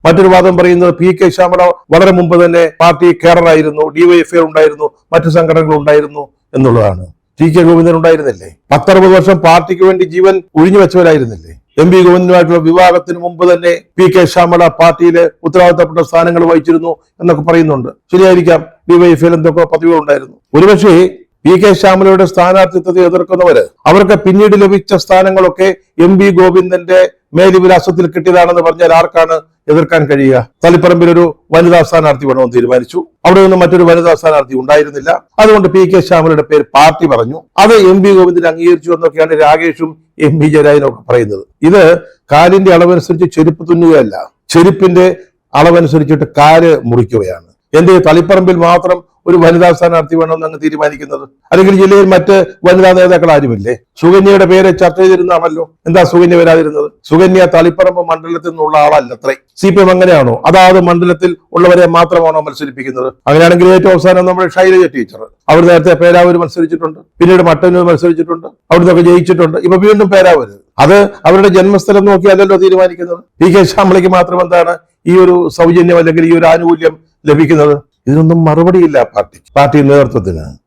മറ്റൊരു വാദം പറയുന്നത് പി.കെ. ശ്യാമള വളരെ മുമ്പ് തന്നെ പാർട്ടി കേഡറായിരുന്നു, ഡിവൈഎഫ്ഐ ഉണ്ടായിരുന്നു, മറ്റു സംഘടനകൾ ഉണ്ടായിരുന്നു എന്നുള്ളതാണ്. ടി.കെ. ഗോവിന്ദൻ ഉണ്ടായിരുന്നില്ലേ? 10-60 വർഷം പാർട്ടിക്ക് വേണ്ടി ജീവൻ ഒഴിഞ്ഞു വെച്ചവരായിരുന്നില്ലേ? എം പി ഗോവിന്ദനുമായിട്ടുള്ള വിവാഹത്തിന് മുമ്പ് തന്നെ പി.കെ. ശ്യാമള പാർട്ടിയിലെ ഉത്തരവാദിത്തപ്പെട്ട സ്ഥാനങ്ങൾ വഹിച്ചിരുന്നു എന്നൊക്കെ പറയുന്നുണ്ട്. ശരിയായിരിക്കാം, ഡിവൈഎഫ്ഐയിൽ എന്തൊക്കെ പദവികൾ ഉണ്ടായിരുന്നു. ഒരുപക്ഷെ പി.കെ. ശ്യാമളയുടെ സ്ഥാനാർത്ഥിത്വത്തെ എതിർക്കുന്നവര് അവർക്ക് പിന്നീട് ലഭിച്ച സ്ഥാനങ്ങളൊക്കെ എം പി ഗോവിന്ദന്റെ മേൽവിലാസത്തിൽ കിട്ടിയതാണെന്ന് പറഞ്ഞാൽ ആർക്കാണ് എതിർക്കാൻ കഴിയുക? തളിപ്പറമ്പിൽ ഒരു വനിതാ സ്ഥാനാർത്ഥി വേണമെന്ന് തീരുമാനിച്ചു. അവിടെ നിന്ന് മറ്റൊരു വനിതാ സ്ഥാനാർത്ഥി ഉണ്ടായിരുന്നില്ല. അതുകൊണ്ട് പി.കെ. ശ്യാമളയുടെ പേര് പാർട്ടി പറഞ്ഞു. അത് എം പി ഗോവിന്ദൻ അംഗീകരിച്ചു എന്നൊക്കെയാണ് രാഗേഷും എം പി ജയരാജനും ഒക്കെ പറയുന്നത്. ഇത് കാലിന്റെ അളവനുസരിച്ച് ചെരുപ്പ് തുന്നുകയല്ല, ചെരുപ്പിന്റെ അളവനുസരിച്ചിട്ട് കാല് മുറിക്കുകയാണ്. എന്റെ തളിപ്പറമ്പിൽ മാത്രം ഒരു വനിതാ സ്ഥാനാർത്ഥി വേണമെന്ന് അങ്ങ് തീരുമാനിക്കുന്നത്? അല്ലെങ്കിൽ ജില്ലയിൽ മറ്റ് വനിതാ നേതാക്കൾ ആരുമില്ലേ? സുകന്യയുടെ പേര് ചർച്ച ചെയ്തിരുന്നാണല്ലോ. എന്താ സുകന്യ വരാതിരുന്നത്? സുകന്യ തളിപ്പറമ്പ് മണ്ഡലത്തിൽ നിന്നുള്ള ആളല്ലത്രേ. CPM അങ്ങനെയാണോ? അതാത് മണ്ഡലത്തിൽ ഉള്ളവരെ മാത്രമാണോ മത്സരിപ്പിക്കുന്നത്? അങ്ങനെയാണെങ്കിൽ ഏറ്റവും അവസാനം നമ്മുടെ ഷൈലജ ടീച്ചർ, അവർ നേരത്തെ പേരാവൂർ മത്സരിച്ചിട്ടുണ്ട്, പിന്നീട് മട്ടന്നൂർ മത്സരിച്ചിട്ടുണ്ട്, അവിടുന്നൊക്കെ ജയിച്ചിട്ടുണ്ട്. ഇപ്പൊ വീണ്ടും പേരാവൂർ. അത് അവരുടെ ജന്മസ്ഥലം നോക്കിയല്ലല്ലോ തീരുമാനിക്കുന്നത്. പി.കെ. ശ്യാമളയ്ക്ക് മാത്രം എന്താണ് ഈ ഒരു സൗജന്യം അല്ലെങ്കിൽ ഈ ഒരു ആനുകൂല്യം ലഭിക്കുന്നത്? ഇതിനൊന്നും മറുപടിയില്ല പാർട്ടി നേതൃത്വത്തിന്.